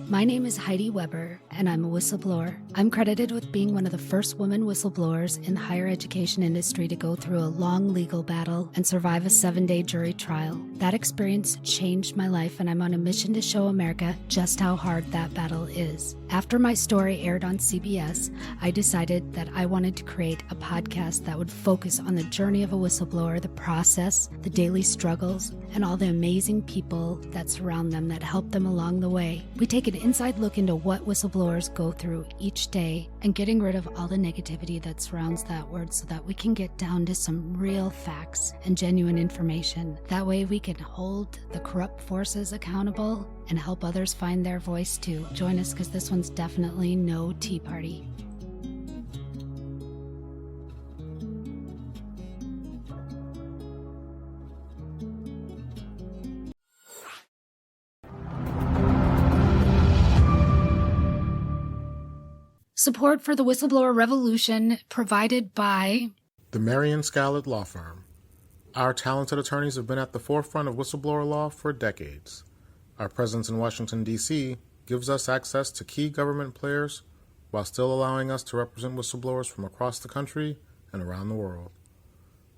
My name is Heidi Weber, and I'm a whistleblower. I'm credited with being one of the first women whistleblowers in the higher education industry to go through a long legal battle and survive a 7-day jury trial. That experience changed my life, and I'm on a mission to show America just how hard that battle is. After my story aired on CBS, I decided that I wanted to create a podcast that would focus on the journey of a whistleblower, the process, the daily struggles, and all the amazing people that surround them that help them along the way. We take an inside look into what whistleblowers go through each day and getting rid of all the negativity that surrounds that word so that we can get down to some real facts and genuine information. That way we can hold the corrupt forces accountable and help others find their voice too. Join us because this one's definitely no tea party. Support for the Whistleblower Revolution provided by the Marion Scallard Law Firm. Our talented attorneys have been at the forefront of whistleblower law for decades. Our presence in Washington, D.C. gives us access to key government players while still allowing us to represent whistleblowers from across the country and around the world.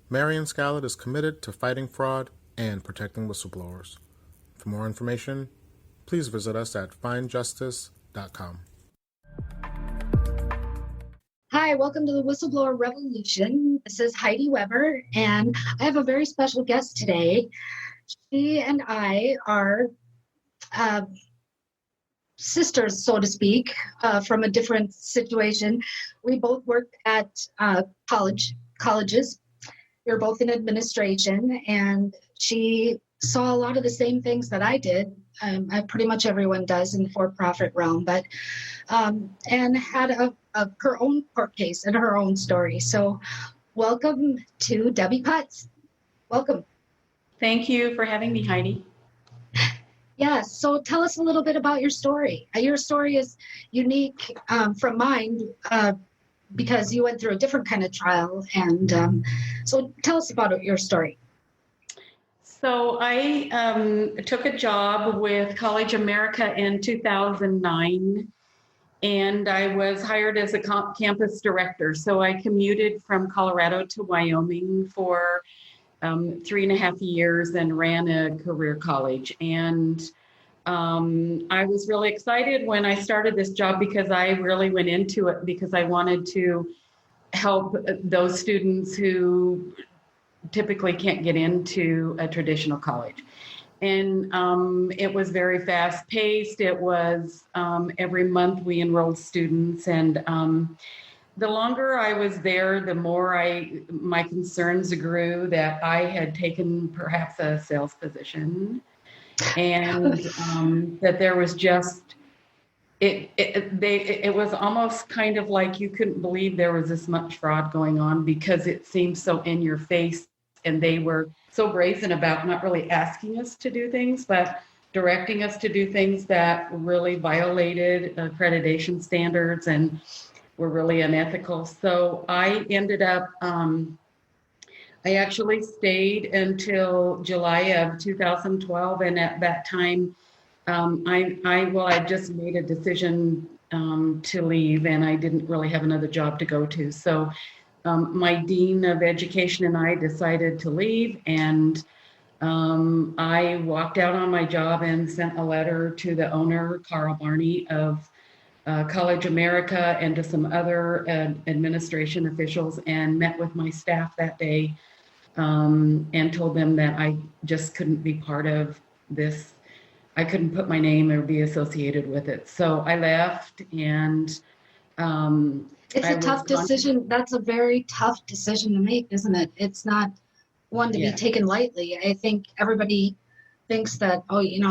Marion Scallard is committed to fighting fraud and protecting whistleblowers. For more information, please visit us at findjustice.com. Hi, welcome to the Whistleblower Revolution. This is Heidi Weber, and I have a very special guest today. She and I are sisters, so to speak, from a different situation. We both worked at colleges. We were both in administration, and she saw a lot of the same things that I did. Pretty much everyone does in the for-profit realm, but and had her own court case and her own story. So welcome to Debbi Potts. Welcome. Thank you for having me, Heidi. Yeah, so tell us a little bit about your story. Your story is unique from mine because you went through a different kind of trial. And so tell us about your story. So I took a job with CollegeAmerica in 2009, and I was hired as a campus director. So I commuted from Colorado to Wyoming for 3.5 years and ran a career college. And I was really excited when I started this job because I really went into it because I wanted to help those students who typically can't get into a traditional college. And it was very fast paced. It was every month we enrolled students. And the longer I was there, the more my concerns grew that I had taken perhaps a sales position and that there was just, it was almost kind of like you couldn't believe there was this much fraud going on because it seemed so in your face. And they were so brazen about not really asking us to do things, but directing us to do things that really violated accreditation standards and were really unethical. So I ended up, I actually stayed until July of 2012. And at that time, I just made a decision to leave, and I didn't really have another job to go to. So my dean of education and I decided to leave, and I walked out on my job and sent a letter to the owner, Carl Barney, of CollegeAmerica, and to some other administration officials, and met with my staff that day and told them that I just couldn't be part of this. I couldn't put my name or be associated with it. So I left, and it's a tough decision. That's a very tough decision to make, isn't it? It's not one to be taken lightly. I think everybody thinks that,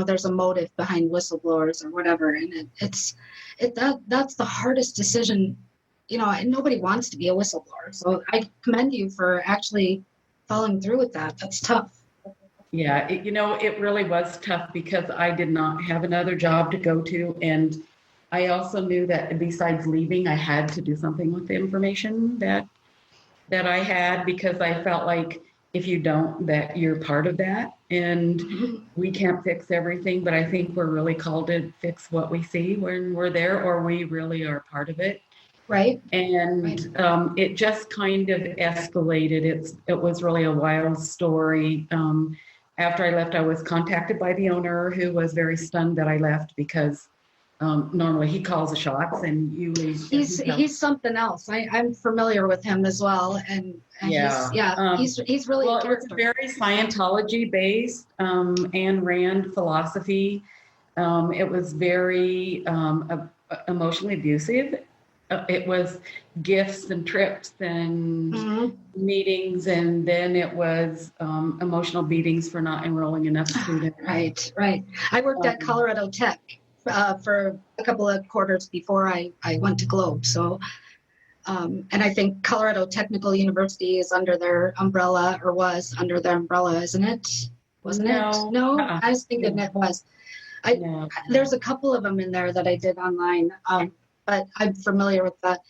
there's a motive behind whistleblowers or whatever. And that's the hardest decision, and nobody wants to be a whistleblower. So I commend you for actually following through with that. That's tough. Yeah, it really was tough because I did not have another job to go to. And I also knew that besides leaving, I had to do something with the information that I had, because I felt like if you don't, that you're part of that. And we can't fix everything, but I think we're really called to fix what we see when we're there, or we really are part of it. Right. And it just kind of escalated. It was really a wild story. After I left, I was contacted by the owner, who was very stunned that I left, because normally he calls the shots, and he's something else. I'm familiar with him as well, and he's really well, a character. it was very Scientology based, Ayn Rand philosophy. It was very emotionally abusive. It was gifts and trips and meetings, and then it was emotional beatings for not enrolling enough students. Right. I worked at Colorado Tech for a couple of quarters before I went to Globe. So, and I think Colorado Technical University is under their umbrella, or was under their umbrella, isn't it? Wasn't it? No, I was thinking it was. There's a couple of them in there that I did online. But I'm familiar with that.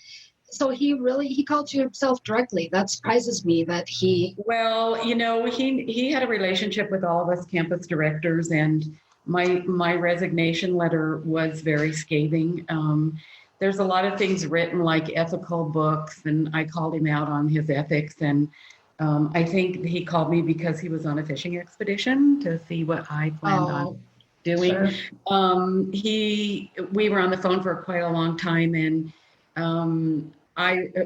So he called you himself directly. That surprises me that he. Well, he had a relationship with all of us campus directors, and my resignation letter was very scathing. There's a lot of things written, like ethical books, and I called him out on his ethics. And I think he called me because he was on a fishing expedition to see what I planned on doing. Sure. We were on the phone for quite a long time, and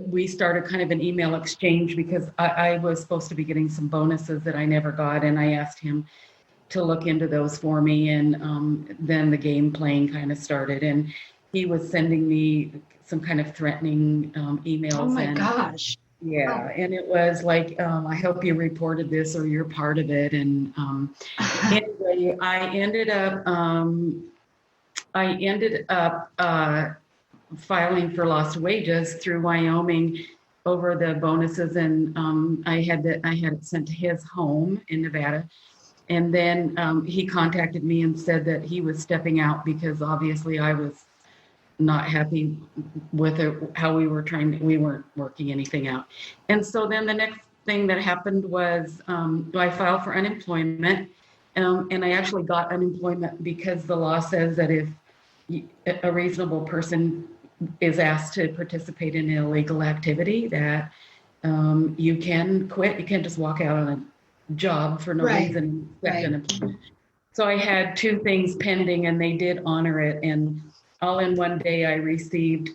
we started kind of an email exchange, because I was supposed to be getting some bonuses that I never got, and I asked him to look into those for me, and then the game playing kind of started, and he was sending me some kind of threatening emails. Oh my gosh. Yeah, and it was like, I hope you reported this, or you're part of it. And anyway, I ended up filing for lost wages through Wyoming over the bonuses, and I had it sent to his home in Nevada. And then he contacted me and said that he was stepping out, because obviously I was not happy with how we weren't working anything out. And so then the next thing that happened was I filed for unemployment, and I actually got unemployment because the law says that if a reasonable person is asked to participate in an illegal activity, that you can quit. You can't just walk out on a job for no reason. So I had two things pending, and they did honor it. And all in one day, I received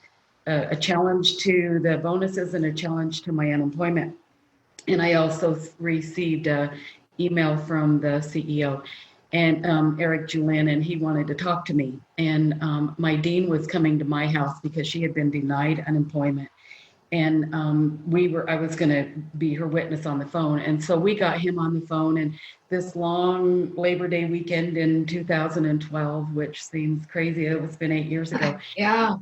a challenge to the bonuses and a challenge to my unemployment. And I also received an email from the CEO, and Eric Julin, and he wanted to talk to me. And my dean was coming to my house because she had been denied unemployment. And I was going to be her witness on the phone. And so we got him on the phone, and this long Labor Day weekend in 2012, which seems crazy. It's been 8 years ago. Yeah.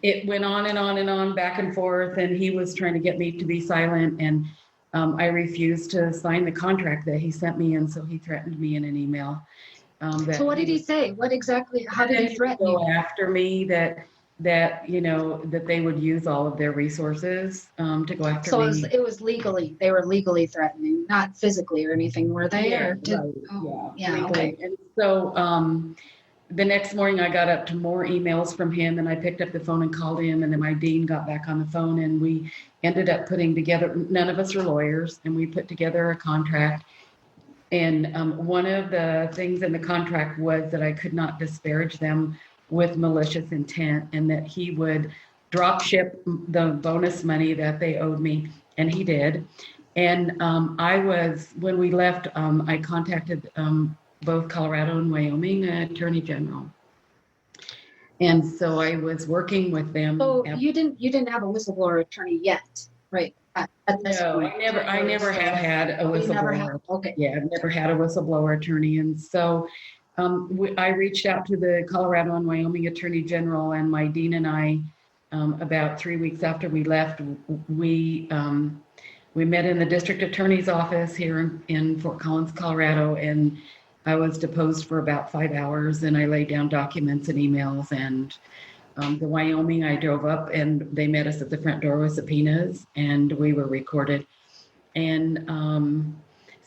It went on and on and on, back and forth. And he was trying to get me to be silent. And I refused to sign the contract that he sent me. And so he threatened me in an email. So what did he say? What exactly, how did he threaten you? Go after me, that they would use all of their resources to go after me. So it was legally, they were legally threatening, not physically or anything, were they? Yeah, okay. And so the next morning I got up to more emails from him, and I picked up the phone and called him, and then my dean got back on the phone, and we ended up putting together, none of us are lawyers, and we put together a contract. And one of the things in the contract was that I could not disparage them with malicious intent, and that he would drop ship the bonus money that they owed me, and he did. And when we left, I contacted both Colorado and Wyoming Attorney General. And so I was working with them. So you didn't have a whistleblower attorney yet, right? At this point. I never have had a whistleblower. Okay. Yeah, I've never had a whistleblower attorney. And so I reached out to the Colorado and Wyoming Attorney General, and my dean and I, about 3 weeks after we left, we met in the district attorney's office here in Fort Collins, Colorado, and I was deposed for about 5 hours, and I laid down documents and emails. And the Wyoming, I drove up, and they met us at the front door with subpoenas, and we were recorded. And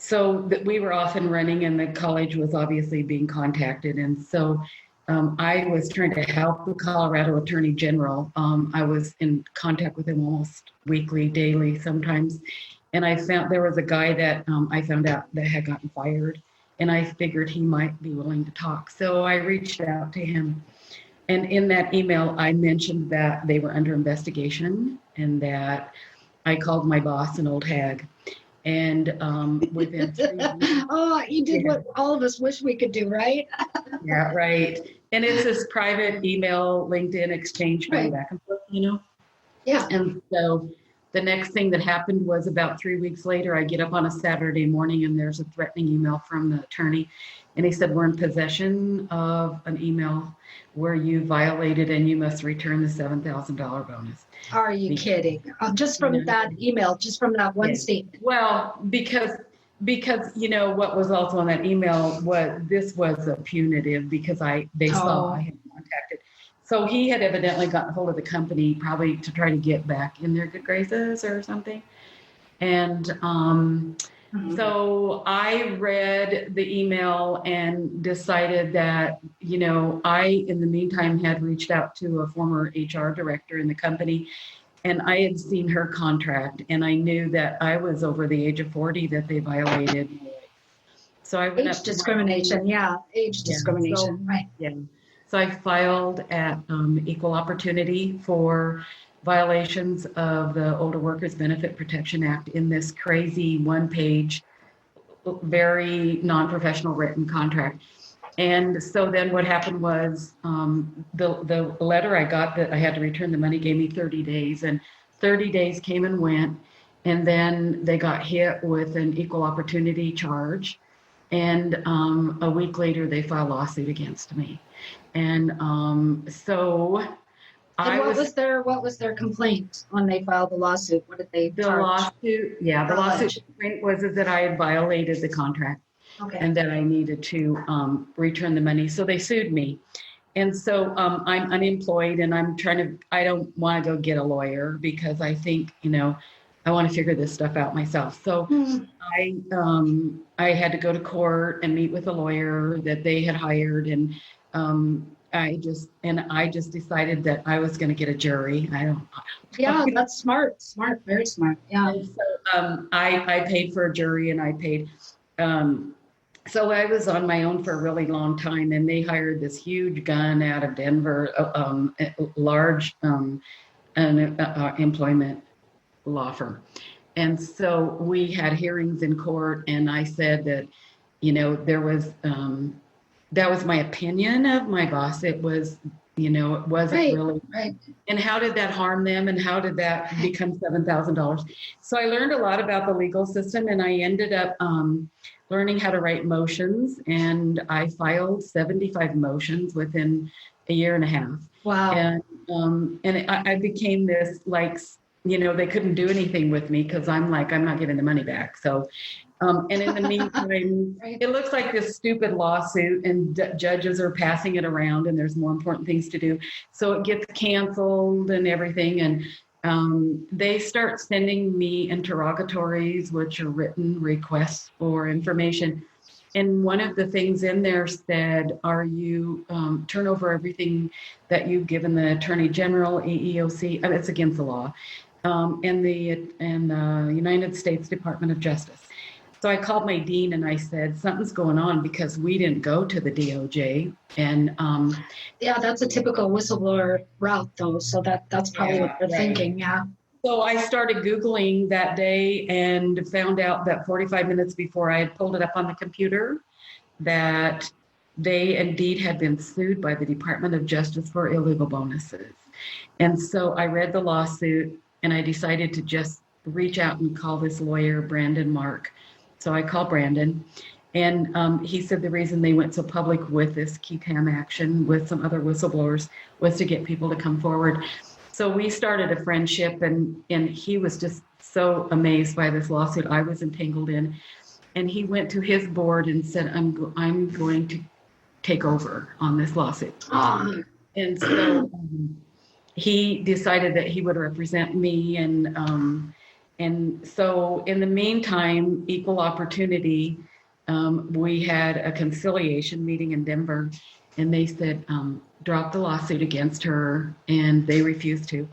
so that we were off and running, and the college was obviously being contacted. And so I was trying to help the Colorado Attorney General. I was in contact with him almost weekly, daily sometimes. And I found there was a guy that I found out that had gotten fired, and I figured he might be willing to talk. So I reached out to him. And in that email, I mentioned that they were under investigation and that I called my boss an old hag. And within 3 weeks, Oh, you did what all of us wish we could do, right? yeah, right. And it's this private email, LinkedIn exchange going Right. back and forth, you know? Yeah. And so the next thing that happened was about 3 weeks later, I get up on a Saturday morning and there's a threatening email from the attorney. And he said, we're in possession of an email where you violated and you must return the $7,000 bonus. Are you kidding? Just from that email, just from that one Yes. statement. Well, because you know what was also on that email was this was a punitive because they saw I had contacted. So he had evidently gotten hold of the company probably to try to get back in their good graces or something. And so I read the email and decided that, you know, I, in the meantime, had reached out to a former HR director in the company, and I had seen her contract, and I knew that I was over the age of 40 that they violated. So I went Age up to discrimination, yeah, age discrimination, right. Yeah. So I filed at Equal Opportunity for violations of the Older Workers Benefit Protection Act in this crazy one-page, very non-professional written contract. And so then what happened was the letter I got that I had to return the money gave me 30 days, and 30 days came and went. And then they got hit with an equal opportunity charge. And a week later, they filed a lawsuit against me. And so And what was their complaint when they filed the lawsuit? What did they charge? The lawsuit complaint was that I had violated the contract. Okay. And that I needed to return the money. So they sued me. And so I'm unemployed, and I don't want to go get a lawyer because I think, you know, I want to figure this stuff out myself. So I had to go to court and meet with a lawyer that they had hired. And I just decided that I was going to get a jury. Yeah, that's smart, very smart. Yeah. And so I paid for a jury, and I paid, so I was on my own for a really long time, and they hired this huge gun out of Denver, large employment law firm. And so we had hearings in court, and I said that, you know, that was my opinion of my boss. It was, you know, it wasn't really. Right. And how did that harm them? And how did that become $7,000? So I learned a lot about the legal system, and I ended up learning how to write motions, and I filed 75 motions within a year and a half. Wow. And I became this, like, you know, they couldn't do anything with me because I'm not giving the money back. So, and in the meantime, it looks like this stupid lawsuit, and judges are passing it around, and there's more important things to do. So it gets canceled and everything. And they start sending me interrogatories, which are written requests for information. And one of the things in there said, are you turn over everything that you've given the Attorney General, EEOC, it's against the law, and the United States Department of Justice. So I called my dean and I said, something's going on because we didn't go to the DOJ. And yeah, that's a typical whistleblower route though. So that's probably what they're thinking. Yeah. So I started Googling that day and found out that 45 minutes before I had pulled it up on the computer, that they indeed had been sued by the Department of Justice for illegal bonuses. And so I read the lawsuit, and I decided to just reach out and call this lawyer, Brandon Mark. So I called Brandon, and he said the reason they went so public with this key TAM action with some other whistleblowers was to get people to come forward. So we started a friendship, and he was just so amazed by this lawsuit I was entangled in. And he went to his board and said, I'm going to take over on this lawsuit. And so he decided that he would represent me, and And so in the meantime, Equal Opportunity, we had a conciliation meeting in Denver, and they said, drop the lawsuit against her, and they refused to.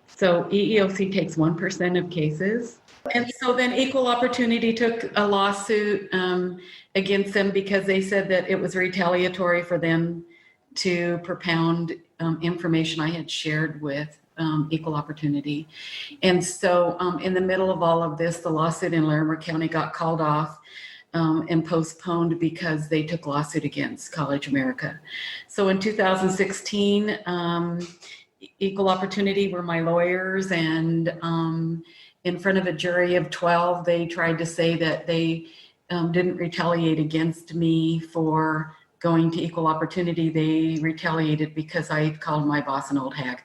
So EEOC takes 1% of cases. And so then Equal Opportunity took a lawsuit against them because they said that it was retaliatory for them to propound information I had shared with Equal Opportunity. And so in the middle of all of this, the lawsuit in Larimer County got called off and postponed because they took lawsuit against CollegeAmerica. So in 2016, Equal Opportunity were my lawyers, and in front of a jury of 12, they tried to say that they didn't retaliate against me for going to Equal Opportunity. They retaliated because I called my boss an old hag.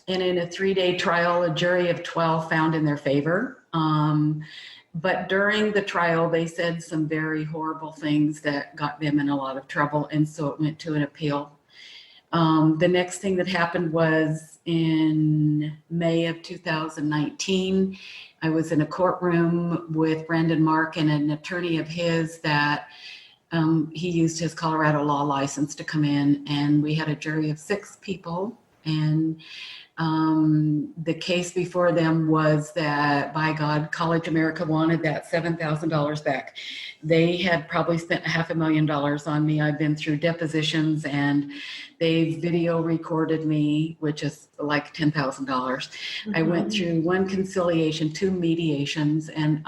And in a 3-day trial, a jury of 12 found in their favor. But during the trial, they said some very horrible things that got them in a lot of trouble. And so it went to an appeal. The next thing that happened was in May of 2019, I was in a courtroom with Brendan Mark and an attorney of his that he used his Colorado law license to come in, and we had a jury of 6 people. And the case before them was that, by God, CollegeAmerica wanted that $7,000 back. They had probably spent $500,000 on me. I've been through depositions, and they video recorded me, which is like $10,000. I went through 1 conciliation, 2 mediations, and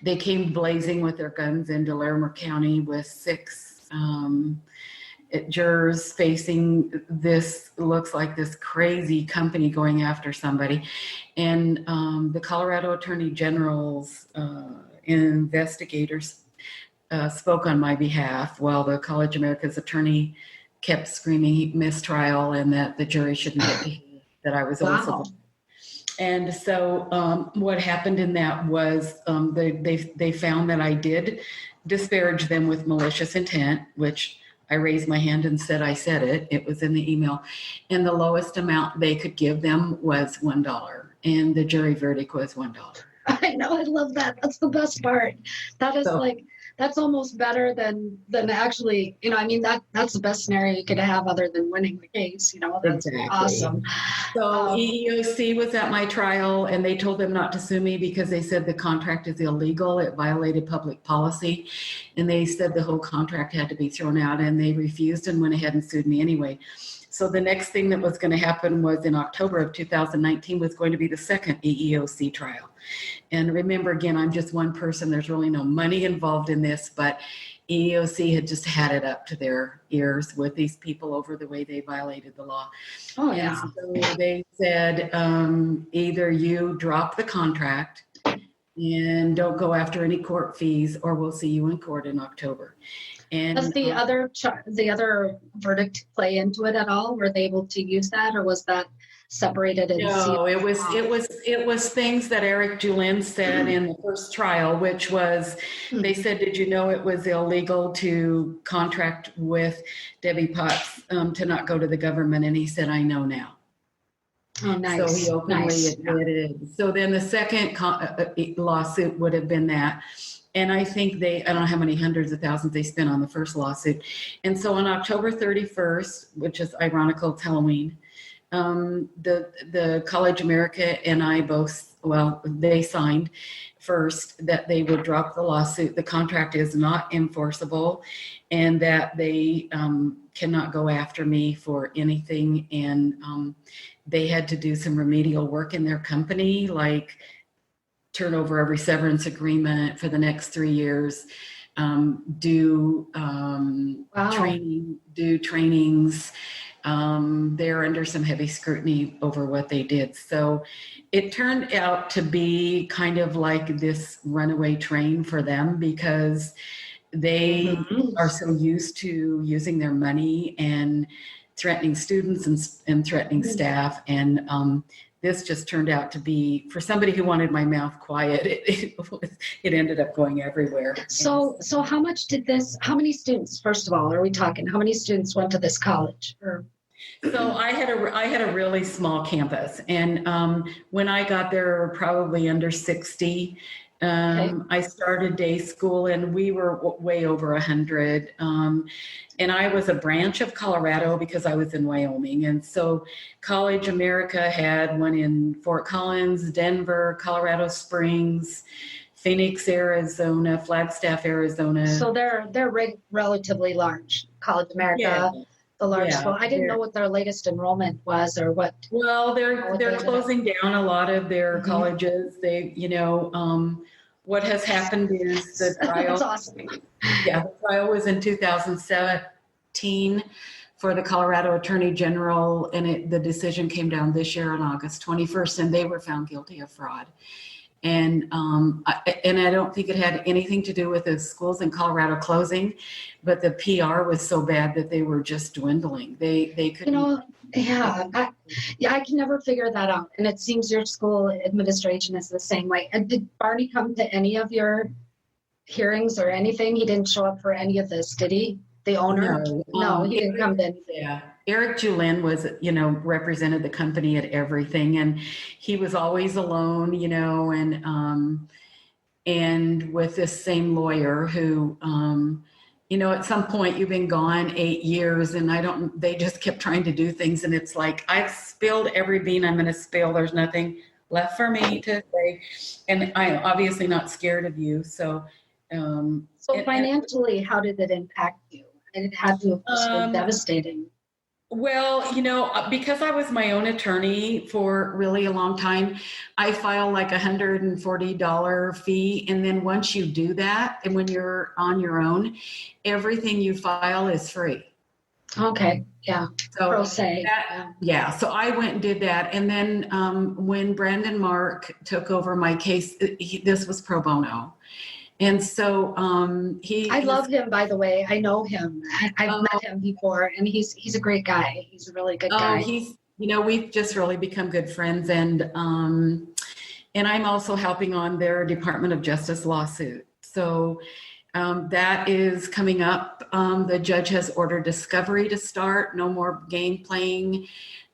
they came blazing with their guns into Larimer County with 6 jurors facing this, looks like this crazy company going after somebody. And the Colorado Attorney General's investigators spoke on my behalf, while the CollegeAmerica's attorney kept screaming mistrial and that the jury shouldn't get to hear that I was a whistleblower. And so what happened in that was they found that I did disparage them with malicious intent, which I raised my hand and said I said it. It was in the email. And the lowest amount they could give them was $1. And the jury verdict was $1. I know, I love that. That's the best part. That is that's almost better than actually, I mean, that's the best scenario you could have other than winning the case. That's exactly awesome. So EEOC was at my trial, and they told them not to sue me because they said the contract is illegal. It violated public policy. And they said the whole contract had to be thrown out, and they refused and went ahead and sued me anyway. So the next thing that was going to happen was in October of 2019 was going to be the second EEOC trial. And remember, again, I'm just one person. There's really no money involved in this, but EEOC had just had it up to their ears with these people over the way they violated the law. Oh, yeah. And so they said, either you drop the contract and don't go after any court fees, or we'll see you in court in October. And does the other verdict play into it at all? Were they able to use that, or was that separated? No, it was things that Eric Julin said in the first trial, which was, they said, did you know it was illegal to contract with Debbi Potts to not go to the government? And he said, I know now. Oh, nice. So he openly admitted. So then the second lawsuit would have been that. And I think I don't know how many hundreds of thousands they spent on the first lawsuit. And so on October 31st, which is ironical, it's Halloween, the CollegeAmerica and I both, they signed first that they would drop the lawsuit. The contract is not enforceable, and that they cannot go after me for anything. And they had to do some remedial work in their company, like turn over every severance agreement for the next 3 years, do trainings. They're under some heavy scrutiny over what they did. So it turned out to be kind of like this runaway train for them, because they are so used to using their money and threatening students and threatening staff. And this just turned out to be, for somebody who wanted my mouth quiet, it ended up going everywhere. So how many students, first of all, are we talking? How many students went to this college? So I had a really small campus, and when I got there, probably under 60. I started day school, and we were way over 100. And I was a branch of Colorado because I was in Wyoming, and so CollegeAmerica had one in Fort Collins, Denver, Colorado Springs, Phoenix, Arizona, Flagstaff, Arizona. So they're relatively large. CollegeAmerica, the largest one. I didn't know what their latest enrollment was or what. Well, they're closing down a lot of their colleges. They, what has happened is the trial. That's awesome. Yeah, the trial was in 2017 for the Colorado Attorney General, and the decision came down this year on August 21st, and they were found guilty of fraud. And I don't think it had anything to do with the schools in Colorado closing, but the PR was so bad that they were just dwindling. They couldn't. I can never figure that out. And it seems your school administration is the same way. And did Barney come to any of your hearings or anything? He didn't show up for any of this, did he? The owner? No, he didn't come to anything. Yeah. Eric Julin was, represented the company at everything, and he was always alone, and with this same lawyer who, at some point you've been gone 8 years, and they just kept trying to do things, and it's like, I've spilled every bean I'm going to spill. There's nothing left for me to say, and I'm obviously not scared of you. So financially, how did it impact you? It had to have been devastating. Well, because I was my own attorney for really a long time, I file like $140 fee. And then once you do that, and when you're on your own, everything you file is free. Okay. Yeah. So Pro se. So I went and did that. And then when Brandon Mark took over my case, this was pro bono. And so I love him, by the way. I know him. I've met him before, and he's a great guy. He's a really good guy. We've just really become good friends, and I'm also helping on their Department of Justice lawsuit. So that is coming up. The judge has ordered discovery to start. No more game playing.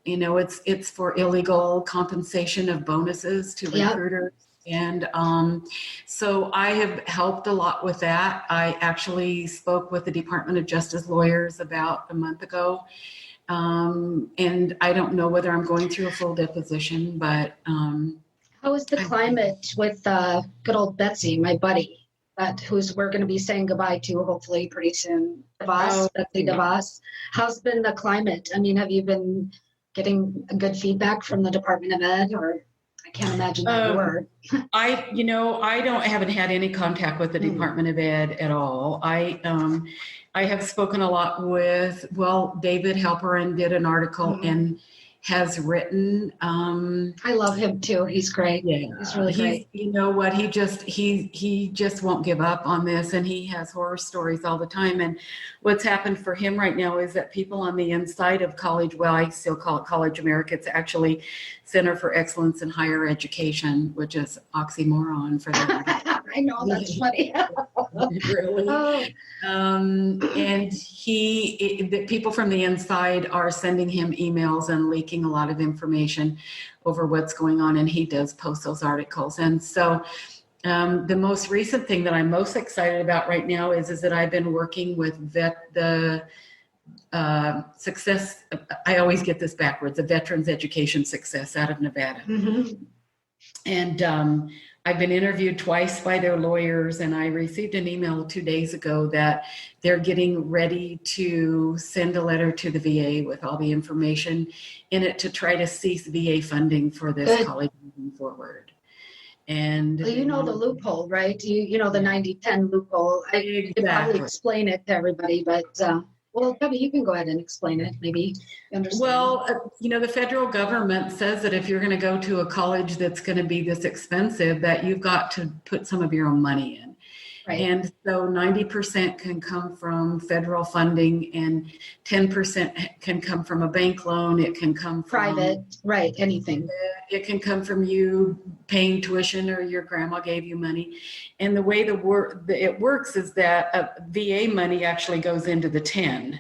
It's for illegal compensation of bonuses to recruiters. And so I have helped a lot with that. I actually spoke with the Department of Justice lawyers about a month ago. And I don't know whether I'm going through a full deposition, but. How is the climate with good old Betsy, my buddy, we're going to be saying goodbye to hopefully pretty soon? Betsy DeVos. How's been the climate? I mean, have you been getting good feedback from the Department of Ed, or? I can't imagine that word. I haven't had any contact with the Department of Ed at all. I have spoken a lot with, David Halperin did an article and has written. I love him too. He's great. Yeah, he's really great. You know what? He just won't give up on this, and he has horror stories all the time. And what's happened for him right now is that people on the inside of college, I still call it CollegeAmerica. It's actually Center for Excellence in Higher Education, which is oxymoron for them. I know, that's funny. Really? And the people from the inside are sending him emails and leaking a lot of information over what's going on, and he does post those articles. And so the most recent thing that I'm most excited about right now is that I've been working with the Success, I always get this backwards, the Veterans Education Success out of Nevada. And I've been interviewed twice by their lawyers, and I received an email 2 days ago that they're getting ready to send a letter to the VA with all the information in it to try to cease VA funding for this college moving forward. And the loophole, right? You know the 90-10 loophole. I could probably explain it to everybody, but Debbi, you can go ahead and explain it. Maybe you understand. Well, the federal government says that if you're going to go to a college that's going to be this expensive, that you've got to put some of your own money in. Right. And so 90% can come from federal funding and 10% can come from a bank loan. It can come from Private, right, anything. it can come from you paying tuition or your grandma gave you money. And the way it works is that VA money actually goes into the 10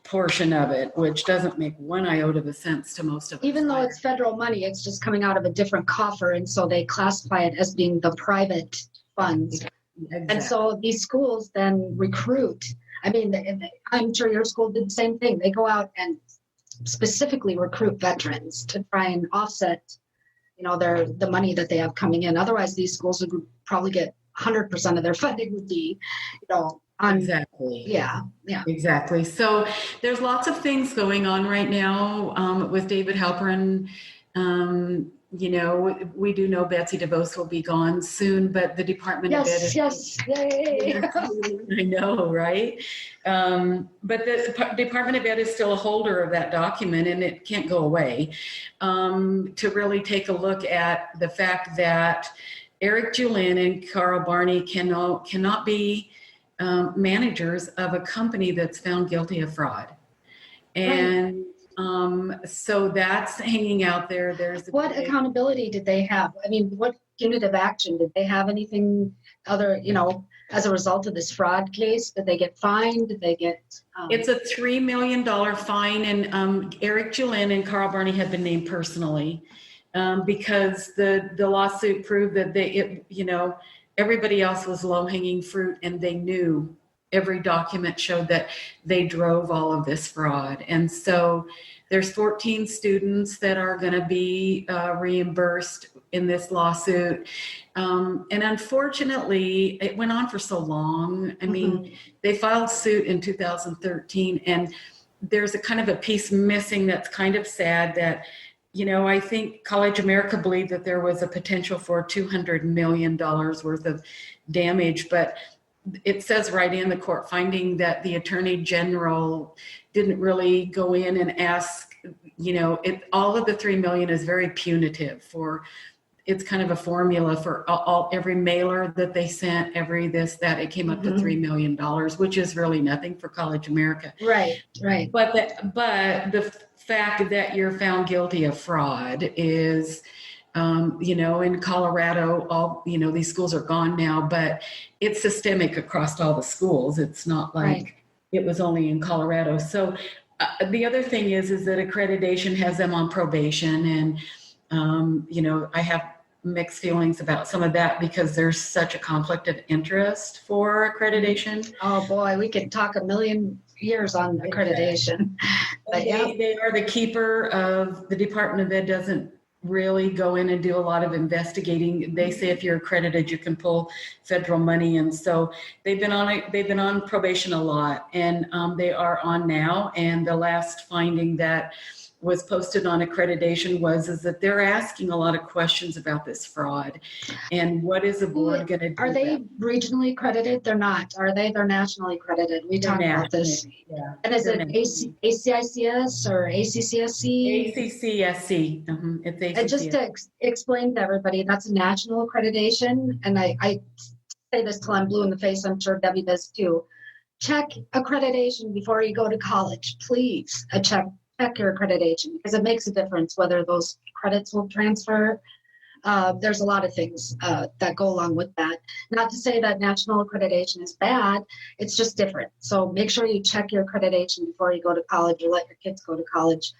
portion of it, which doesn't make one iota of sense to most of us. Even though it's federal money, it's just coming out of a different coffer. And so they classify it as being the private funds. Exactly. And so these schools then recruit. I mean, I'm sure your school did the same thing. They go out and specifically recruit veterans to try and offset, the money that they have coming in. Otherwise, these schools would probably get 100% of their funding would be, Exactly. Yeah. Exactly. So there's lots of things going on right now with David Halperin. We do know Betsy DeVos will be gone soon, but the Department of Ed is... Yay! I know, right? But the Department of Ed is still a holder of that document, and it can't go away. To really take a look at the fact that Eric Julin and Carl Barney cannot be managers of a company that's found guilty of fraud. And so that's hanging out there. What accountability did they have? I mean, what punitive action? Did they have anything other, as a result of this fraud case? Did they get fined? Did they get... It's a $3 million fine, and Eric Julin and Carl Barney have been named personally because the lawsuit proved that everybody else was low-hanging fruit, and they knew every document showed that they drove all of this fraud. And so there's 14 students that are going to be reimbursed in this lawsuit. And unfortunately, it went on for so long. I mean, they filed suit in 2013, and there's a kind of a piece missing that's kind of sad that, I think CollegeAmerica believed that there was a potential for $200 million worth of damage, but it says right in the court finding that the Attorney General didn't really go in and ask, all of the $3 million is very punitive it's kind of a formula for every mailer that they sent, every this, that, it came up to $3 million, which is really nothing for CollegeAmerica. Right. But the fact that you're found guilty of fraud is, in Colorado, these schools are gone now, but it's systemic across all the schools. It's not like it was only in Colorado. So the other thing is that accreditation has them on probation, and I have mixed feelings about some of that because there's such a conflict of interest for accreditation. Oh boy, we could talk a million years on accreditation. But they are the keeper of the Department of Ed. Doesn't really go in and do a lot of investigating. They say if you're accredited, you can pull federal money, and so they've been on probation a lot, and they are on now. And the last finding that was posted on accreditation is that they're asking a lot of questions about this fraud and what is the board going to do. Are they regionally accredited? They're not. Are they? They're nationally accredited. We talked about this. Yeah. And is it ACICS or ACCSC? ACCSC. It's ACCSC. And just to explain to everybody, that's a national accreditation. And I say this till I'm blue in the face. I'm sure Debbi does too. Check accreditation before you go to college, please. Check your accreditation, because it makes a difference whether those credits will transfer. There's a lot of things that go along with that. Not to say that national accreditation is bad, it's just different. So make sure you check your accreditation before you go to college or let your kids go to college.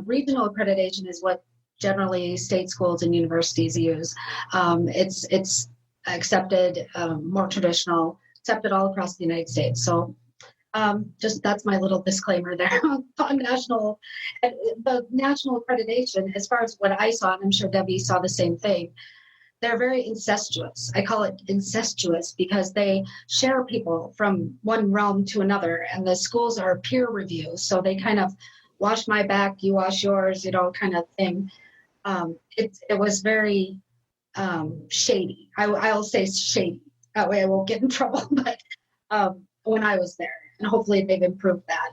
Regional accreditation is what generally state schools and universities use. It's accepted, more traditional, accepted all across the United States. So just that's my little disclaimer there on national. The national accreditation, as far as what I saw, and I'm sure Debbi saw the same thing, they're very incestuous. I call it incestuous because they share people from one realm to another, and the schools are peer review. So they kind of wash my back, you wash yours, kind of thing. It was very shady. I'll say shady. That way I won't get in trouble. But when I was there, and hopefully they've improved that.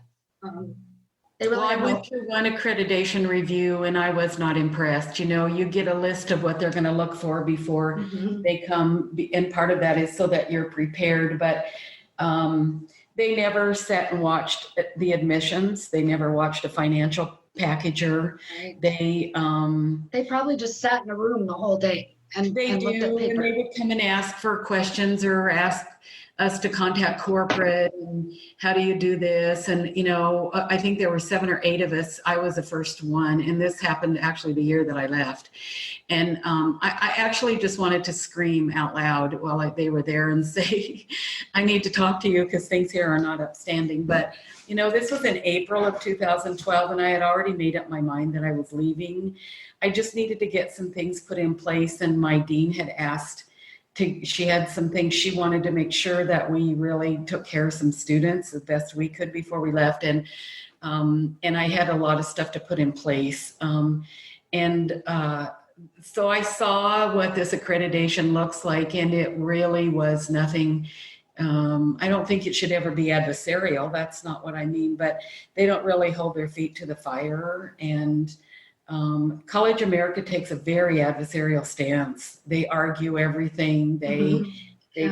They really Well, I have went through one accreditation review and I was not impressed. You get a list of what they're going to look for before they come, and part of that is so that you're prepared. But they never sat and watched the admissions. They never watched a financial packager. Right. They probably just sat in a room the whole day and looked at paper. And they would come and ask for questions or ask us to contact corporate and how do you do this? And, I think there were 7 or 8 of us. I was the first one. And this happened actually the year that I left. And I actually just wanted to scream out loud while they were there and say, I need to talk to you because things here are not upstanding. But, this was in April of 2012 and I had already made up my mind that I was leaving. I just needed to get some things put in place, and my dean had asked she had some things she wanted to make sure that we really took care of some students as best we could before we left. And I had a lot of stuff to put in place. So I saw what this accreditation looks like, and it really was nothing. I don't think it should ever be adversarial. That's not what I mean, but they don't really hold their feet to the fire. And CollegeAmerica takes a very adversarial stance. They argue everything. They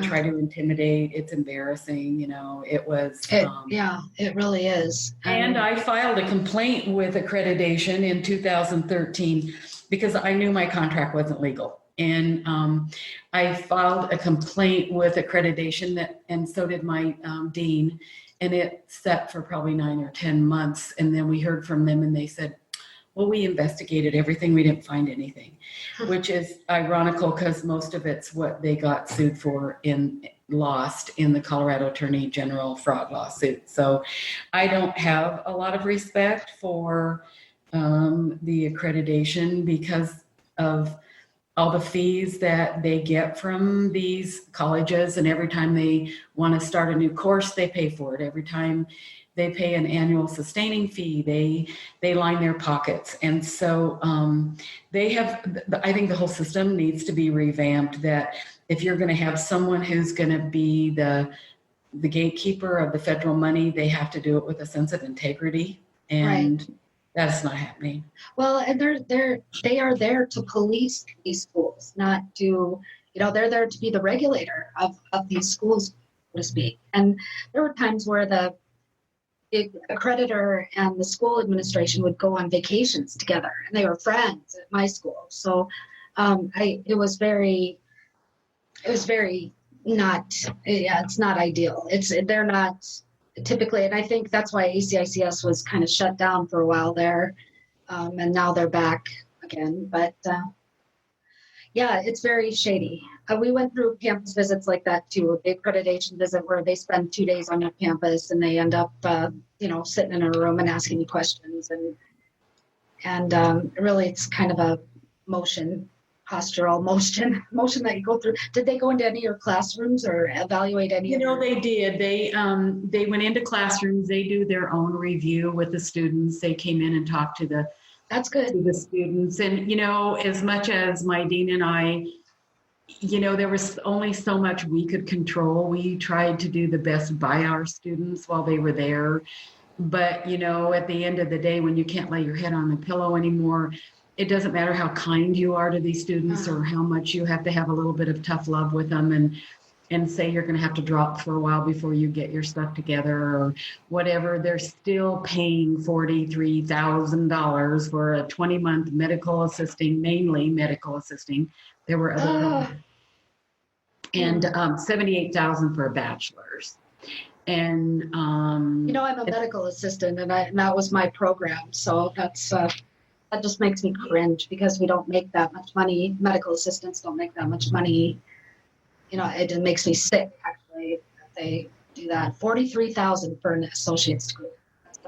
try to intimidate. It's embarrassing. It was. It really is. And I filed a complaint with accreditation in 2013 because I knew my contract wasn't legal. And I filed a complaint with accreditation and so did my dean. And it sat for probably 9 or 10 months. And then we heard from them and they said, well, we investigated everything. We didn't find anything, which is ironical because most of it's what they got sued for lost in the Colorado Attorney General fraud lawsuit. So I don't have a lot of respect for the accreditation because of all the fees that they get from these colleges. And every time they want to start a new course, they pay for it. Every time they pay an annual sustaining fee, they line their pockets. And so I think the whole system needs to be revamped, that if you're going to have someone who's going to be the gatekeeper of the federal money, they have to do it with a sense of integrity. And that's not happening. Well, and they are there to police these schools, not to, they're there to be the regulator of these schools, so to speak. And there were times where the accreditor and the school administration would go on vacations together, and they were friends at my school. So it was very not, it's not ideal. They're not typically, and I think that's why ACICS was kind of shut down for a while there, and now they're back again. But it's very shady. We went through campus visits like that too, the accreditation visit where they spend 2 days on a campus and they end up, sitting in a room and asking you questions. And really it's kind of a postural motion that you go through. Did they go into any of your classrooms or evaluate any of they did. They went into classrooms. They do their own review with the students. They came in and talked to the That's good. To the students. And, as much as my dean and I, there was only so much we could control. We tried to do the best by our students while they were there. But, at the end of the day, when you can't lay your head on the pillow anymore, it doesn't matter how kind you are to these students or how much you have to have a little bit of tough love with them and say you're going to have to drop for a while before you get your stuff together or whatever. They're still paying $43,000 for a 20-month medical assisting, mainly medical assisting. There were other and $78,000 for a bachelor's. And I'm a medical assistant, and that was my program. So that's that just makes me cringe because we don't make that much money. Medical assistants don't make that much money. It just makes me sick actually that they do that. $43,000 for an associate's degree.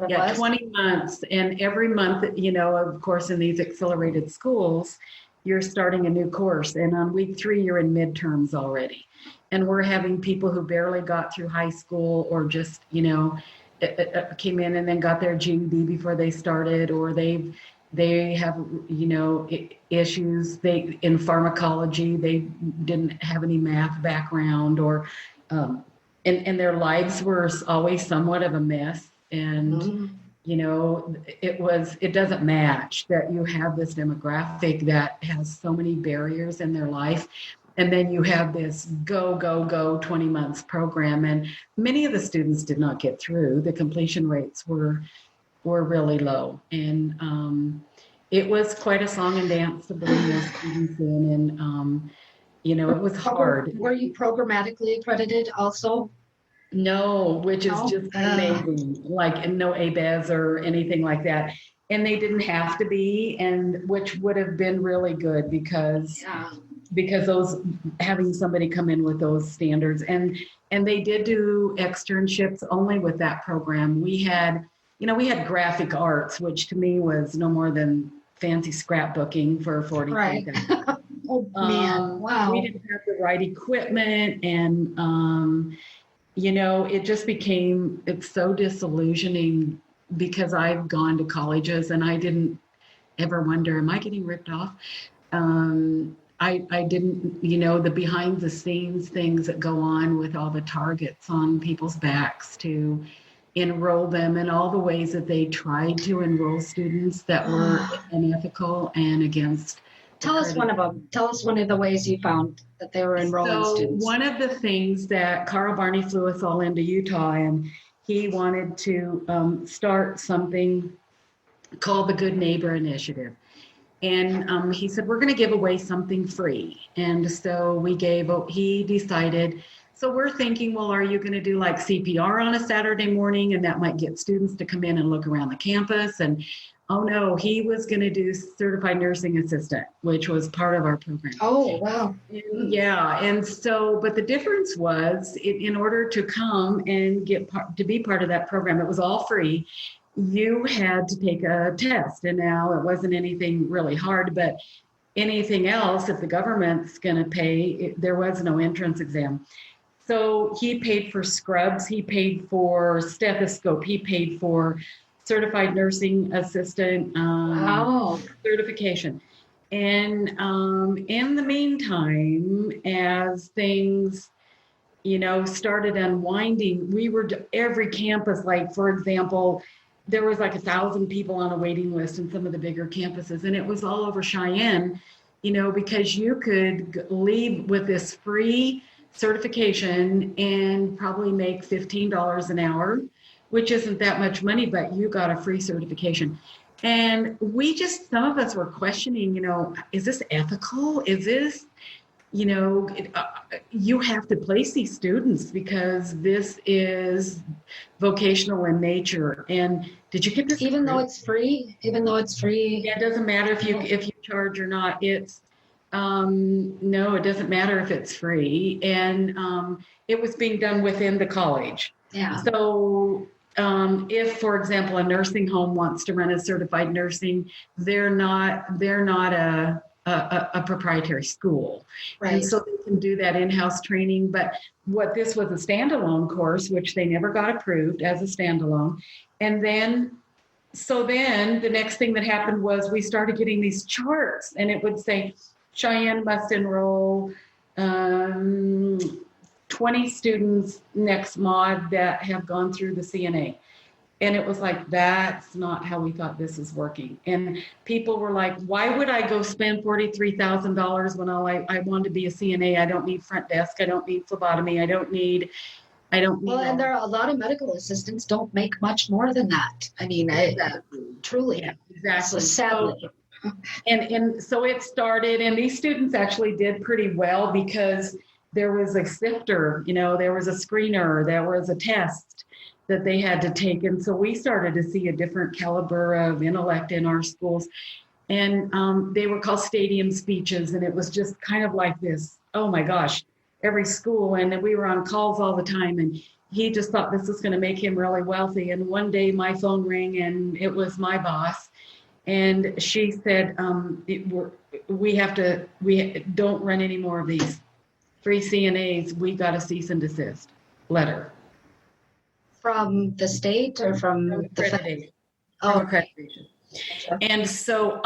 Yeah, 20 months, and every month, of course, in these accelerated schools, you're starting a new course, and on week 3, you're in midterms already. And we're having people who barely got through high school or just, came in and then got their GED before they started, or they have, issues. In pharmacology, they didn't have any math background, or, and their lives were always somewhat of a mess. And it doesn't match that you have this demographic that has so many barriers in their life. And then you have this go 20 months program. And many of the students did not get through. The completion rates were really low. And it was quite a song and dance to bring those students in. And, it was hard. Were you programmatically accredited also? No, which is just amazing. Like, no ABES or anything like that. And they didn't have to be, and which would have been really good because those, having somebody come in with those standards, and they did do externships only with that program. We had graphic arts, which to me was no more than fancy scrapbooking for 40. Right. Oh man, wow. We didn't have the right equipment, and it's so disillusioning because I've gone to colleges and I didn't ever wonder, am I getting ripped off? I didn't, the behind the scenes things that go on with all the targets on people's backs to enroll them, and all the ways that they tried to enroll students that were unethical and against. Tell us one of them. Tell us one of the ways you found that they were enrolling students. One of the things that Carl Barney flew us all into Utah, and he wanted to start something called the Good Neighbor Initiative. And he said, we're going to give away something free. And so he decided, so we're thinking, well, are you going to do like CPR on a Saturday morning? And that might get students to come in and look around the campus. And oh no, he was going to do certified nursing assistant, which was part of our program. Oh, wow. Yeah. And so, but the difference was in order to come and to be part of that program, it was all free. You had to take a test, and now it wasn't anything really hard, but anything else, if the government's going to pay, there was no entrance exam. So he paid for scrubs, he paid for stethoscope, he paid for certified nursing assistant certification. And in the meantime, as things, started unwinding, every campus, like for example, there was like 1,000 people on a waiting list in some of the bigger campuses, and it was all over Cheyenne, because you could leave with this free certification and probably make $15 an hour, which isn't that much money, but you got a free certification. And some of us were questioning, is this ethical? Is this, you have to place these students because this is vocational in nature. And did you get this? Even though it's free? Yeah, it doesn't matter if you charge or not. It's, no, it doesn't matter if it's free. And it was being done within the college. Yeah. So if, for example, a nursing home wants to run a certified nursing, they're not a proprietary school. Right. And so they can do that in-house training. But this was a standalone course, which they never got approved as a standalone. And then the next thing that happened was we started getting these charts, and it would say Cheyenne must enroll 20 students next mod that have gone through the CNA. And it was like, that's not how we thought this is working. And people were like, why would I go spend $43,000 when I want to be a CNA? I don't need front desk. I don't need phlebotomy. I don't need. Well, and there are a lot of medical assistants don't make much more than that. I mean, truly. Yeah, exactly. So sadly. And so it started, and these students actually did pretty well because there was a sifter, there was a screener, there was a test that they had to take. And so we started to see a different caliber of intellect in our schools. And they were called stadium speeches. And it was just kind of like this, oh my gosh, every school. And we were on calls all the time. And he just thought this was going to make him really wealthy. And one day my phone rang, and it was my boss. And she said, we don't run any more of these free CNAs. We got a cease and desist letter. From the state or from the accreditation? Oh, accreditation. And so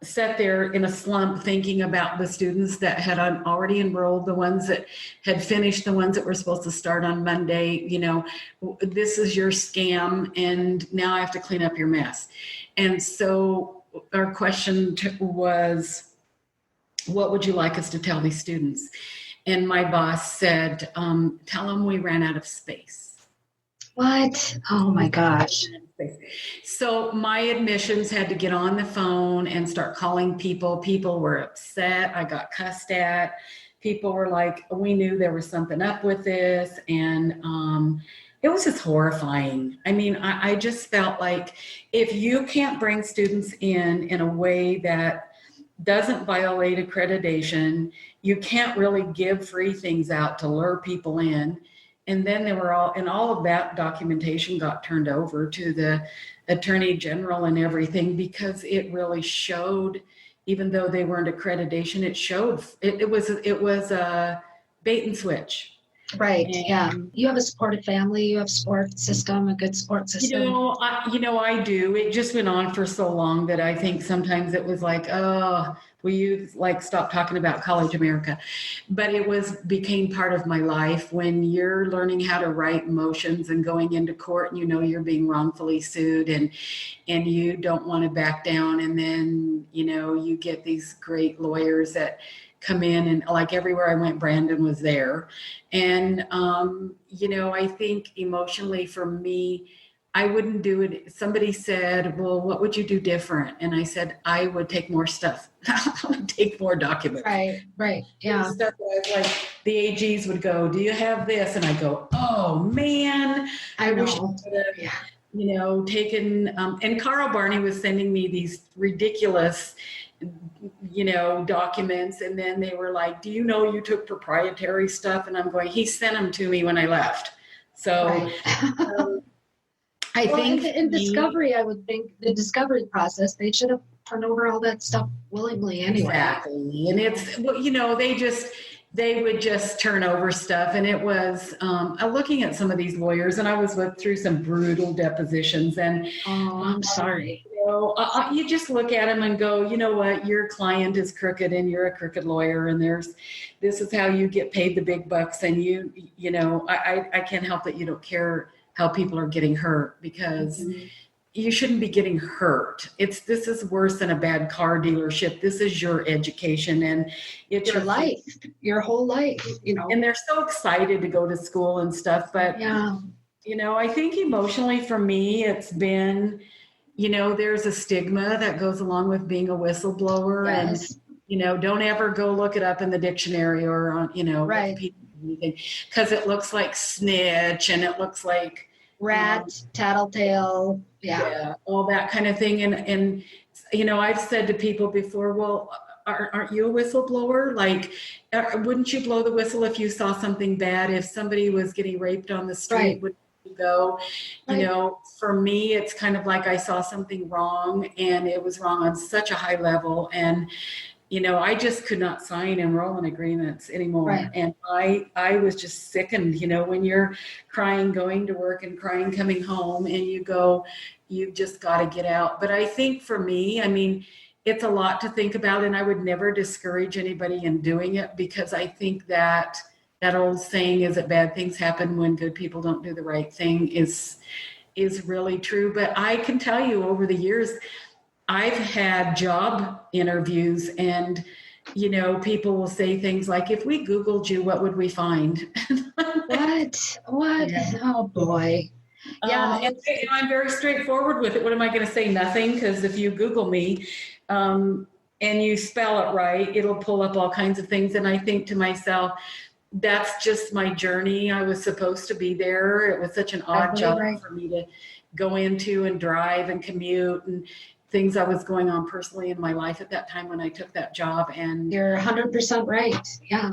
sat there in a slump thinking about the students that had already enrolled, the ones that had finished, the ones that were supposed to start on Monday. This is your scam, and now I have to clean up your mess. And so our question was, what would you like us to tell these students? And my boss said, tell them we ran out of space. What? Oh my gosh. So my admissions had to get on the phone and start calling people. People were upset. I got cussed at. People were like, we knew there was something up with this. And it was just horrifying. I mean, I just felt like if you can't bring students in a way that doesn't violate accreditation, you can't really give free things out to lure people in. And then all of that documentation got turned over to the Attorney General and everything, because it really showed, even though they weren't accreditation, it showed it was a bait and switch. Right. And, yeah. You have a supportive family. You have support system, a good support system. I do. It just went on for so long that I think sometimes it was like, oh, will you stop talking about College America? But it became part of my life. When you're learning how to write motions and going into court, and you're being wrongfully sued, and you don't want to back down, and then you get these great lawyers that come in, and like everywhere I went, Brandon was there. And, I think emotionally for me, I wouldn't do it. Somebody said, well, what would you do different? And I said, I would take more stuff. I would take more documents. Right. Yeah. Stuff that I like the AGs would go, do you have this? And I go, oh man, I wish I could have, taken, and Carl Barney was sending me these ridiculous documents, and then they were like, do you took proprietary stuff? And I'm going, he sent them to me when I left. So I think in discovery, I would think the discovery process, they should have turned over all that stuff willingly anyway. Exactly. And it's, they would just turn over stuff. And it was, looking at some of these lawyers, and I was through some brutal depositions, and I'm sorry. You just look at them and go, you know what, your client is crooked and you're a crooked lawyer, and this is how you get paid the big bucks. And I can't help that you don't care how people are getting hurt, because you shouldn't be getting hurt. This is worse than a bad car dealership. This is your education, and it's your life, your whole life, and they're so excited to go to school and stuff. But, I think emotionally for me, it's been, there's a stigma that goes along with being a whistleblower. Yes. And, don't ever go look it up in the dictionary or on, because it looks like snitch, and it looks like rat, tattletale, all that kind of thing. And I've said to people before, well, aren't you a whistleblower? Like, wouldn't you blow the whistle if you saw something bad? If somebody was getting raped on the street, would you go? For me, it's kind of like I saw something wrong, and it was wrong on such a high level. And I just could not sign enrollment agreements anymore. Right. And I was just sickened, when you're crying going to work and crying coming home, and you go, you've just got to get out. But I think for me, it's a lot to think about, and I would never discourage anybody in doing it, because I think that old saying is that bad things happen when good people don't do the right thing is really true. But I can tell you, over the years, I've had job interviews, and, people will say things like, if we Googled you, what would we find? What? Yeah. Oh boy. Yeah. And I'm very straightforward with it. What am I going to say? Nothing. Because if you Google me, and you spell it right, it'll pull up all kinds of things. And I think to myself, that's just my journey. I was supposed to be there. It was such an odd job for me to go into and drive and commute, and things I was going on personally in my life at that time when I took that job. And you're 100% right. Yeah.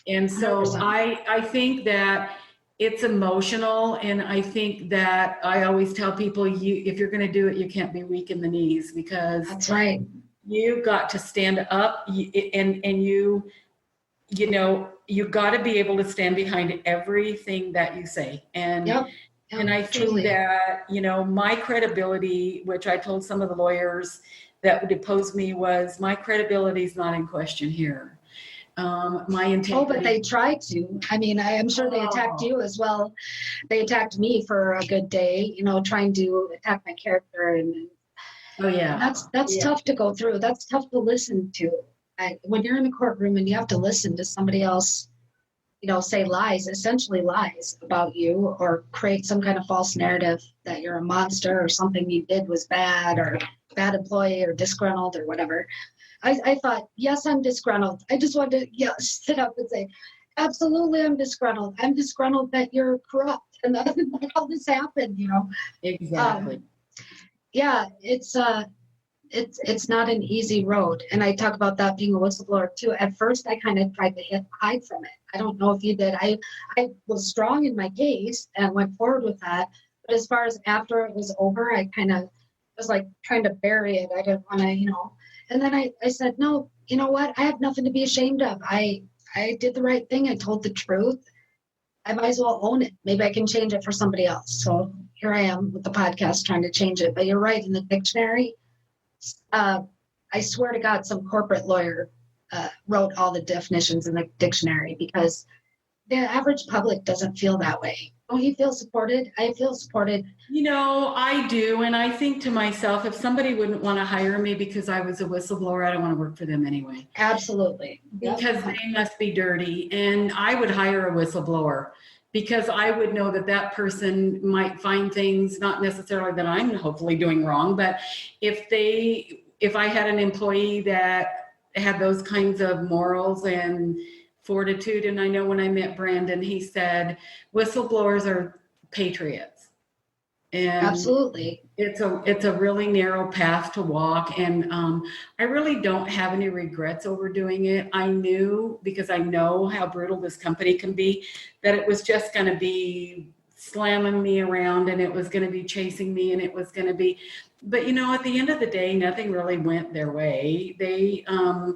And so 100%. I think that it's emotional. And I think that I always tell people, if you're going to do it, you can't be weak in the knees, because that's right. You got to stand up, and you got to be able to stand behind everything that you say. And and I think that, my credibility, which I told some of the lawyers that deposed me was, my credibility is not in question here. My integrity. Oh, but they tried to. I mean, I am sure they attacked you as well. They attacked me for a good day, trying to attack my character. And oh yeah, that's tough to go through. That's tough to listen to. When you're in a courtroom and you have to listen to somebody else, say lies, essentially lies about you, or create some kind of false narrative that you're a monster or something you did was bad, or bad employee, or disgruntled, or whatever. I thought, yes, I'm disgruntled. I just wanted to sit up and say, absolutely, I'm disgruntled. I'm disgruntled that you're corrupt and that all this happened, Exactly. It's not an easy road. And I talk about that being a whistleblower too. At first, I kind of tried to hide from it. I don't know if you did. I was strong in my case and went forward with that. But as far as after it was over, I kind of was like trying to bury it. I didn't want to, And then I said, no, you know what? I have nothing to be ashamed of. I did the right thing. I told the truth. I might as well own it. Maybe I can change it for somebody else. So here I am with the podcast trying to change it. But you're right, in the dictionary, I swear to God, some corporate lawyer wrote all the definitions in the dictionary, because the average public doesn't feel that way. Don't you feel supported? I feel supported. I do. And I think to myself, if somebody wouldn't want to hire me because I was a whistleblower, I don't want to work for them anyway. Absolutely. Because they must be dirty. And I would hire a whistleblower, because I would know that person might find things, not necessarily that I'm hopefully doing wrong, but if I had an employee that had those kinds of morals and fortitude. And I know when I met Brandon, he said, whistleblowers are patriots. And absolutely. It's a really narrow path to walk. And I really don't have any regrets over doing it. I knew, because I know how brutal this company can be, that it was just going to be slamming me around, and it was going to be chasing me, and it was going to be, but at the end of the day, nothing really went their way. They, how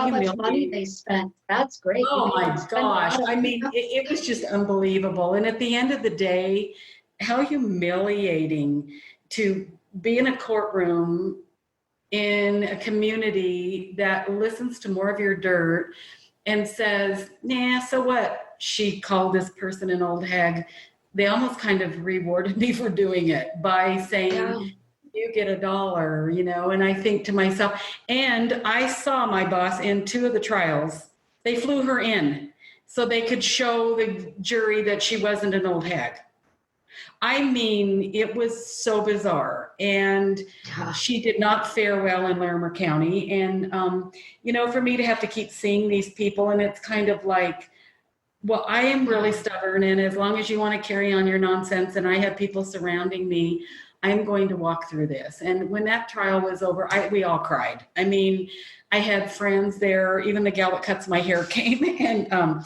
much money they spent. That's great. Oh my gosh. It was just unbelievable. And at the end of the day, how humiliating to be in a courtroom in a community that listens to more of your dirt and says, nah, so what? She called this person an old hag. They almost kind of rewarded me for doing it by saying, you get $1, and I think to myself, and I saw my boss in 2 of the trials. They flew her in so they could show the jury that she wasn't an old hag. It was so bizarre, and she did not fare well in Larimer County. And, for me to have to keep seeing these people, and it's kind of like, well, I am really stubborn, and as long as you want to carry on your nonsense and I have people surrounding me, I'm going to walk through this. And when that trial was over, we all cried. I had friends there, even the gal that cuts my hair came, and, I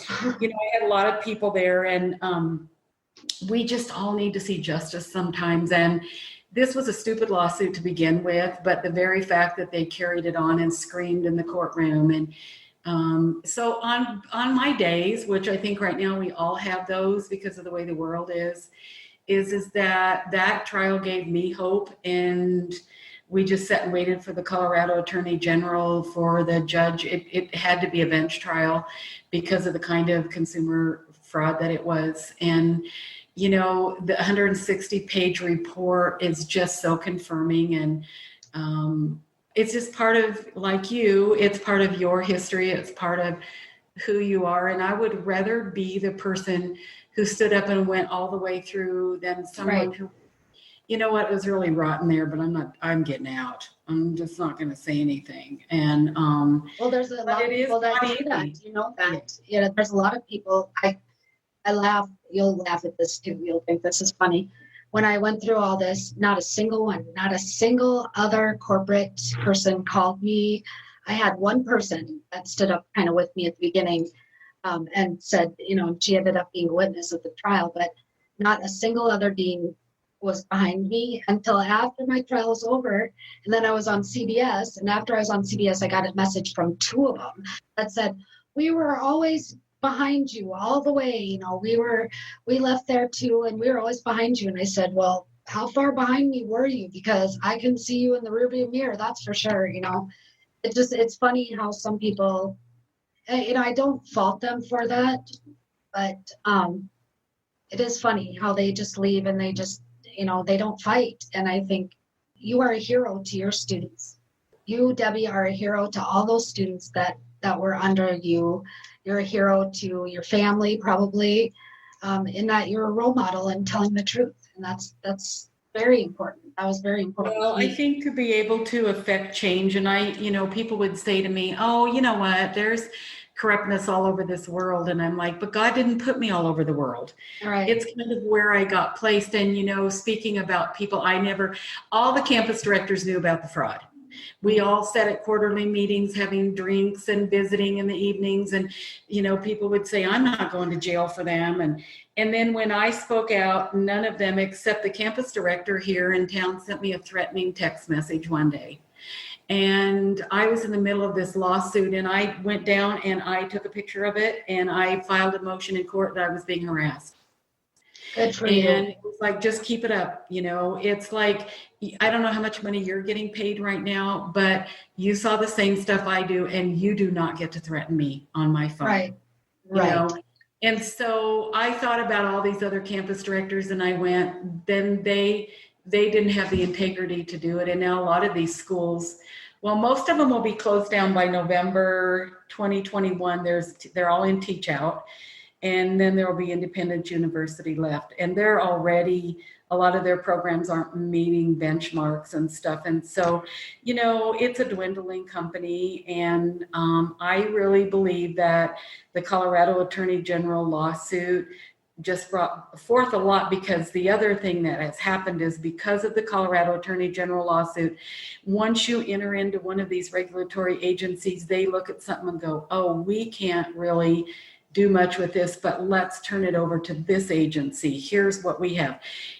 had a lot of people there, and we just all need to see justice sometimes. And this was a stupid lawsuit to begin with, but the very fact that they carried it on and screamed in the courtroom. And so on my days, which I think right now we all have those because of the way the world is that trial gave me hope. And we just sat and waited for the Colorado Attorney General, for the judge. It had to be a bench trial because of the kind of consumer fraud that it was. And, the 160-page report is just so confirming. And it's just part of, like you, it's part of your history. It's part of who you are. And I would rather be the person who stood up and went all the way through than someone who, it was really rotten there, but I'm getting out. I'm just not going to say anything. And, there's a lot of people that do that, there's a lot of people, I laugh, you'll laugh at this too. You'll think this is funny. When I went through all this, not a single other corporate person called me. I had one person that stood up kind of with me at the beginning and said, she ended up being a witness at the trial, but not a single other dean was behind me until after my trial was over. And then I was on CBS. And after I was on CBS, I got a message from 2 of them that said, we were always behind you all the way. We left there too, and we were always behind you. And I said, well, how far behind me were you? Because I can see you in the rearview mirror, that's for sure. It's funny how some people, I don't fault them for that, but it is funny how they just leave and they just, they don't fight. And I think you are a hero to your students. You, Debbi, are a hero to all those students that were under you. You're a hero to your family, probably, in that you're a role model and telling the truth. And that's very important. That was very important. Well, I think to be able to affect change, and people would say to me, oh, you know what, there's corruptness all over this world. And I'm like, but God didn't put me all over the world. Right. It's kind of where I got placed. And, speaking about people, all the campus directors knew about the fraud. We all sat at quarterly meetings, having drinks and visiting in the evenings. And, people would say, I'm not going to jail for them. And then when I spoke out, none of them except the campus director here in town sent me a threatening text message one day. And I was in the middle of this lawsuit, and I went down and I took a picture of it, and I filed a motion in court that I was being harassed. Good for you. And it was like, just keep it up. It's like, I don't know how much money you're getting paid right now, but you saw the same stuff I do, and you do not get to threaten me on my phone. Right. And so I thought about all these other campus directors, and I went, then they didn't have the integrity to do it. And now a lot of these schools, well, most of them will be closed down by November 2021. They're all in teach out. And then there will be Independence University left. And they're already, a lot of their programs aren't meeting benchmarks and stuff. And so, it's a dwindling company. And I really believe that the Colorado Attorney General lawsuit just brought forth a lot, because the other thing that has happened is, because of the Colorado Attorney General lawsuit, once you enter into one of these regulatory agencies, they look at something and go, oh, we can't really do much with this, but let's turn it over to this agency. Here's what we have.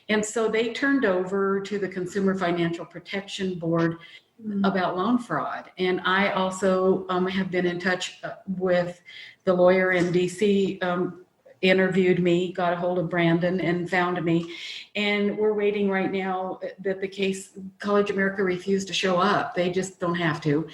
And so they turned over to the Consumer Financial Protection Board about loan fraud. And I also have been in touch with the lawyer in DC, interviewed me, got a hold of Brandon and found me. And we're waiting right now that the case, CollegeAmerica refused to show up. They just don't have to.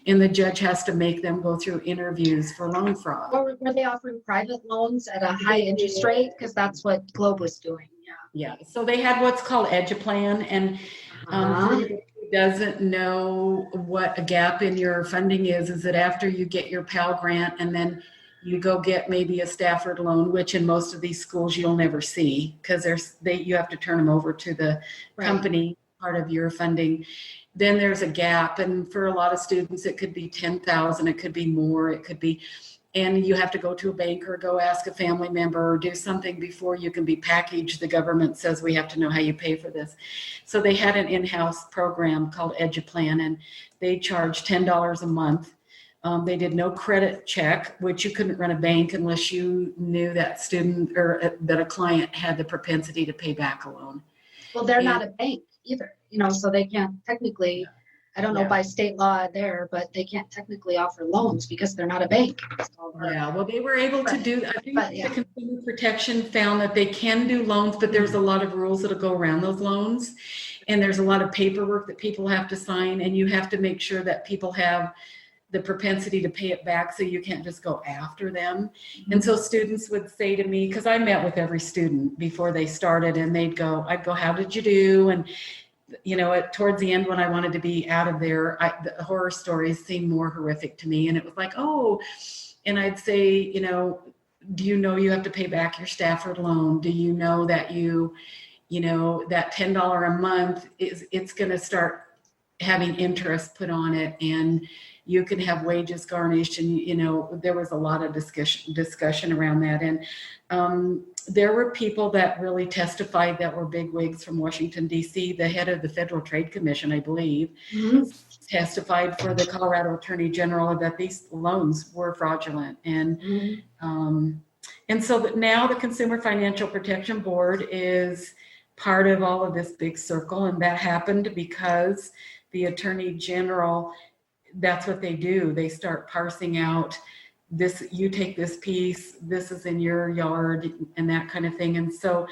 And the judge has to make them go through interviews for loan fraud. Or were they offering private loans at a high interest rate? Because that's what Globe was doing. Yeah. So they had what's called EduPlan. And for anybody who doesn't know what a gap in your funding is that after you get your Pell Grant and then you go get maybe a Stafford loan, which in most of these schools you'll never see, because you have to turn them over to the company, part of your funding. Then there's a gap, and for a lot of students it could be $10,000, it could be more, it could be, and you have to go to a bank or go ask a family member or do something before you can be packaged. The government says we have to know how you pay for this. So they had an in-house program called EduPlan, and they charged $10 a month. They did no credit check, which you couldn't run a bank unless you knew that student or that a client had the propensity to pay back a loan. Well, they're not a bank either, so they can't technically, I don't know by state law there, but they can't technically offer loans because they're not a bank. Well, they were able to do, I think the Consumer Protection found that they can do loans, but there's a lot of rules that'll go around those loans. And there's a lot of paperwork that people have to sign, and you have to make sure that people have the propensity to pay it back, so you can't just go after them. And so students would say to me, because I met with every student before they started, and I'd go, how did you do? And towards the end, when I wanted to be out of there, the horror stories seemed more horrific to me. And it was like, and I'd say, do you know you have to pay back your Stafford loan? Do you know that that $10 a month it's going to start having interest put on it, and you can have wages garnished, and there was a lot of discussion around that. And there were people that really testified that were bigwigs from Washington, D.C. The head of the Federal Trade Commission, I believe, testified for the Colorado Attorney General that these loans were fraudulent. And so that now the Consumer Financial Protection Board is part of all of this big circle, and that happened because the Attorney General, that's what they do. They start parsing out this, you take this piece, this is in your yard, and that kind of thing. And so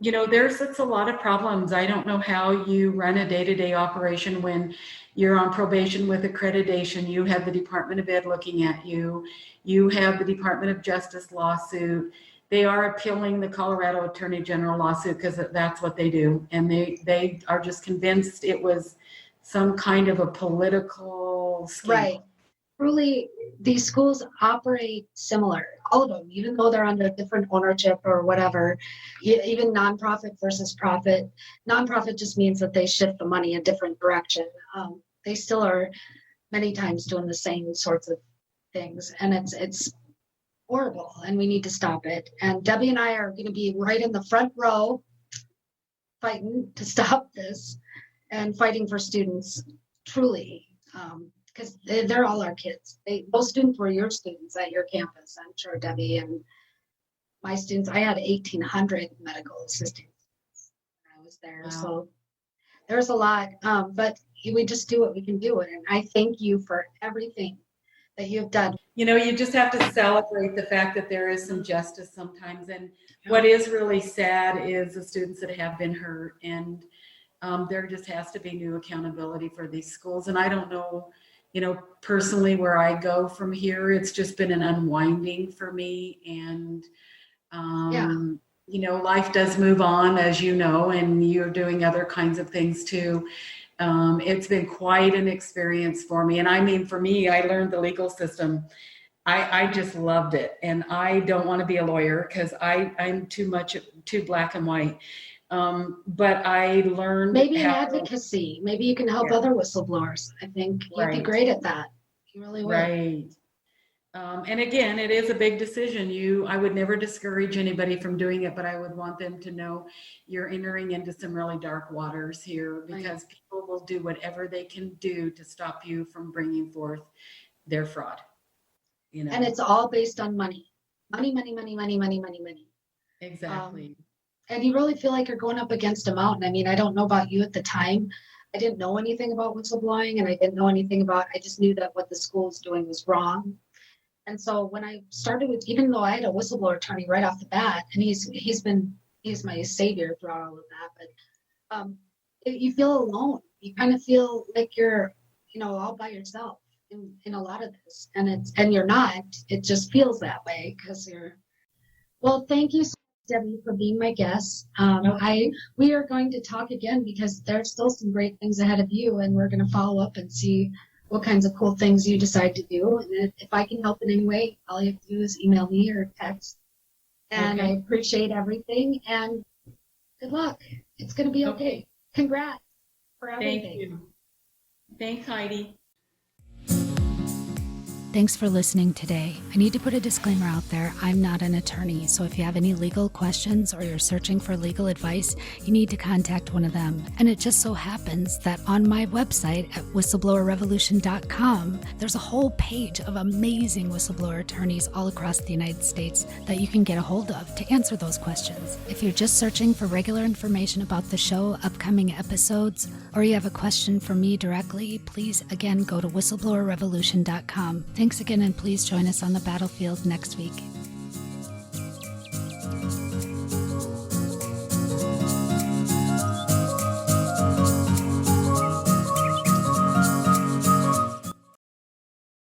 It's a lot of problems. I don't know how you run a day-to-day operation when you're on probation with accreditation. You have the Department of Ed looking at you. You have the Department of Justice lawsuit. They are appealing the Colorado Attorney General lawsuit because that's what they do. And they are just convinced it was some kind of a political scheme. Right. Truly, these schools operate similar, all of them, even though they're under different ownership or whatever. Even nonprofit versus profit. Nonprofit just means that they shift the money a different direction. They still are many times doing the same sorts of things, and it's horrible, and we need to stop it. And Debbi and I are going to be right in the front row fighting to stop this and fighting for students, truly. Because they're all our kids. Those students were your students at your campus, I'm sure, Debbi. And my students, I had 1,800 medical assistants when I was there. Wow. So there's a lot, but we just do what we can do. And I thank you for everything that you've done. You just have to celebrate the fact that there is some justice sometimes. And what is really sad is the students that have been hurt. And there just has to be new accountability for these schools. And I don't know, personally where I go from here, it's just been an unwinding for me. And, life does move on, as you know, and you're doing other kinds of things too. It's been quite an experience for me. And I mean, for me, I learned the legal system. I just loved it. And I don't want to be a lawyer because I'm too black and white. But I learned maybe in advocacy. Maybe you can help other whistleblowers. I think you'd be great at that. You really would. Right. And again, it is a big decision. I would never discourage anybody from doing it, but I would want them to know you're entering into some really dark waters here because people will do whatever they can do to stop you from bringing forth their fraud. And it's all based on money. Money. Exactly. And you really feel like you're going up against a mountain. I mean, I don't know about you at the time. I didn't know anything about whistleblowing, and I didn't know anything I just knew that what the school was doing was wrong. And so when I started with, even though I had a whistleblower attorney right off the bat, and he's my savior throughout all of that, but you feel alone. You kind of feel like you're, all by yourself in a lot of this, and you're not. It just feels that way because you're. Well, thank you, Debbi, for being my guest. We are going to talk again because there's still some great things ahead of you, and we're going to follow up and see what kinds of cool things you decide to do. And if I can help in any way, all you have to do is email me or text. And I appreciate everything, and good luck. It's going to be okay. Congrats for everything. Thank you. Thanks, Heidi. Thanks for listening today. I need to put a disclaimer out there. I'm not an attorney, so if you have any legal questions or you're searching for legal advice, you need to contact one of them. And it just so happens that on my website at whistleblowerrevolution.com, there's a whole page of amazing whistleblower attorneys all across the United States that you can get a hold of to answer those questions. If you're just searching for regular information about the show, upcoming episodes, or you have a question for me directly, please again go to whistleblowerrevolution.com. Thanks again, and please join us on the battlefield next week.